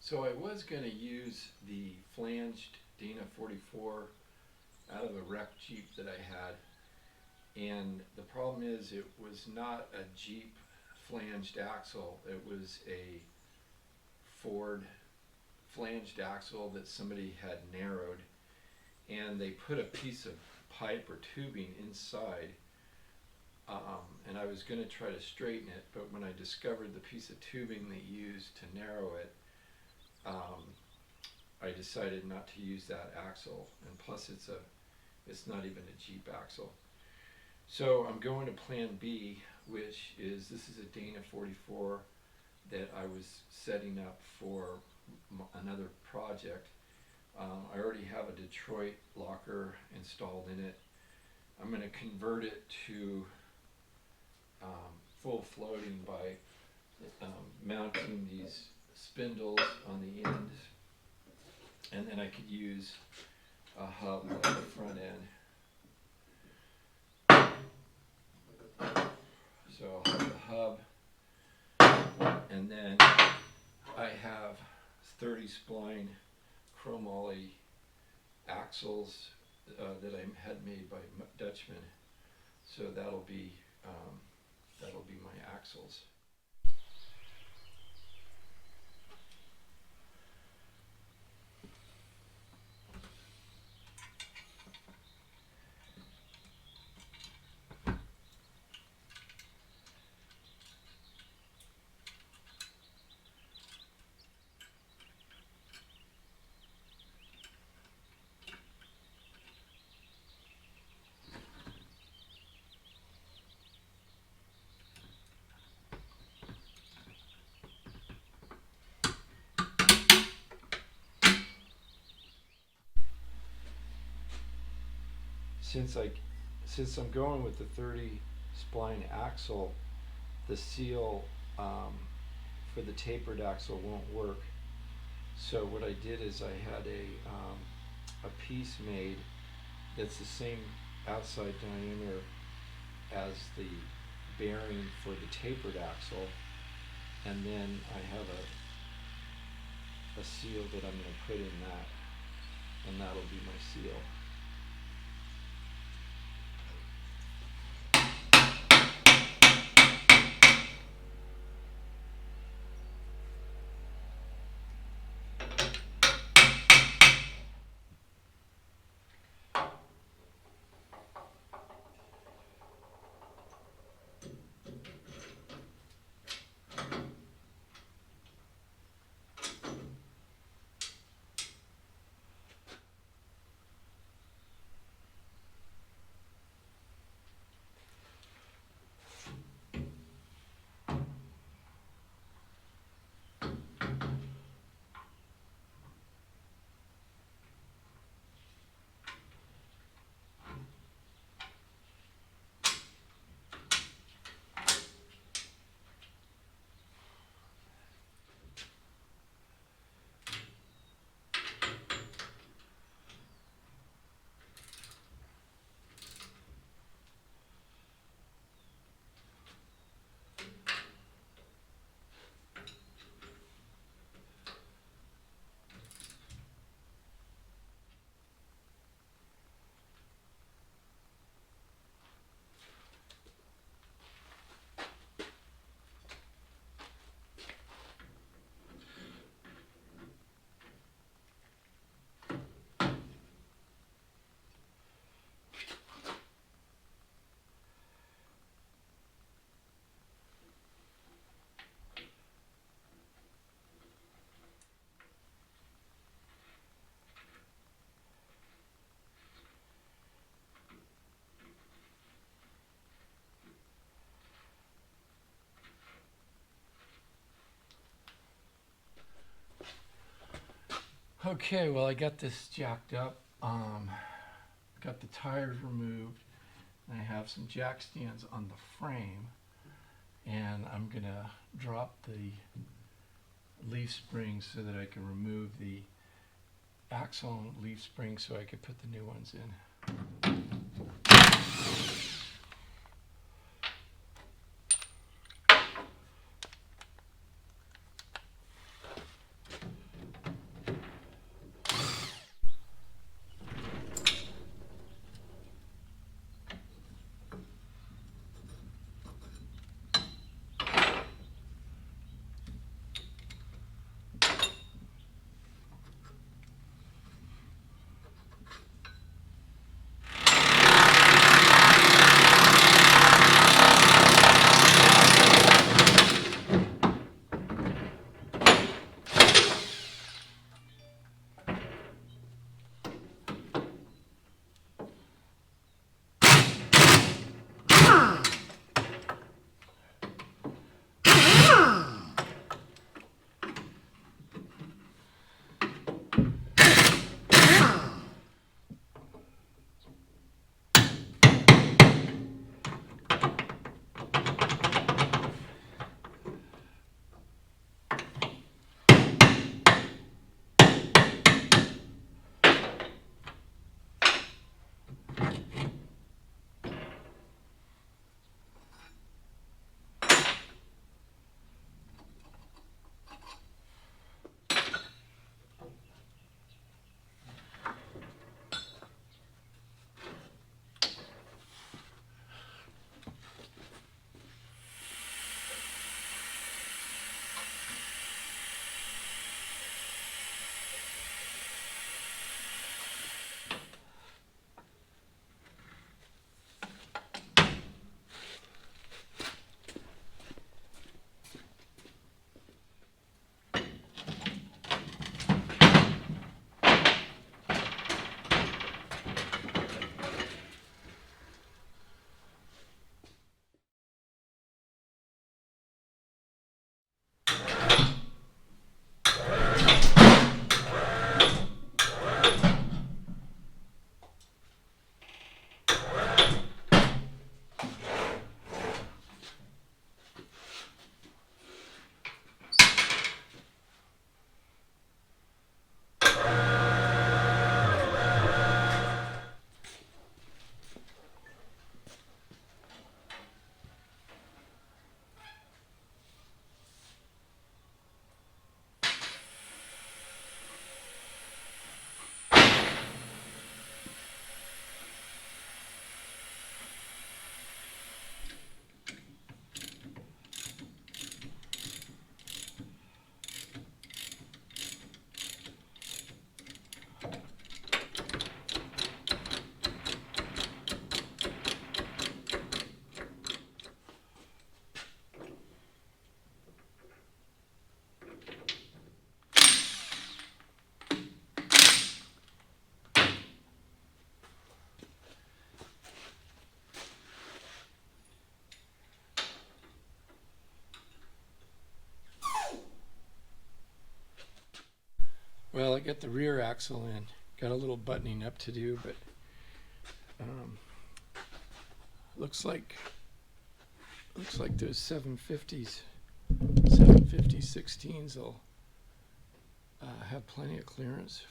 So I was going to use the flanged Dana 44 out of a wrecked Jeep that I had, and the problem is it was not a Jeep flanged axle. It was a Ford flanged axle that somebody had narrowed, and they put a piece of pipe or tubing inside, and I was going to try to straighten it, but when I discovered the piece of tubing they used to narrow it, I decided not to use that axle, and plus it's not even a Jeep axle. So I'm going to plan B, which is, this is a Dana 44 that I was setting up for another project. I already have a Detroit locker installed in it. I'm going to convert it to full floating by mounting these spindles on the ends, and then I could use a hub on the front end. So I'll have the hub, and then I have 30 spline chromoly axles that I had made by Dutchman. So that'll be my axles. Since I'm going with the 30 spline axle, the seal for the tapered axle won't work. So what I did is I had a piece made that's the same outside diameter as the bearing for the tapered axle, and then I have a seal that I'm going to put in that, and that'll be my seal. Okay, well, I got this jacked up, got the tires removed, and I have some jack stands on the frame, and I'm gonna drop the leaf springs so that I can remove the axle and leaf springs so I can put the new ones in. Well, I got the rear axle in. Got a little buttoning up to do, but looks like those 750s, 16s will have plenty of clearance.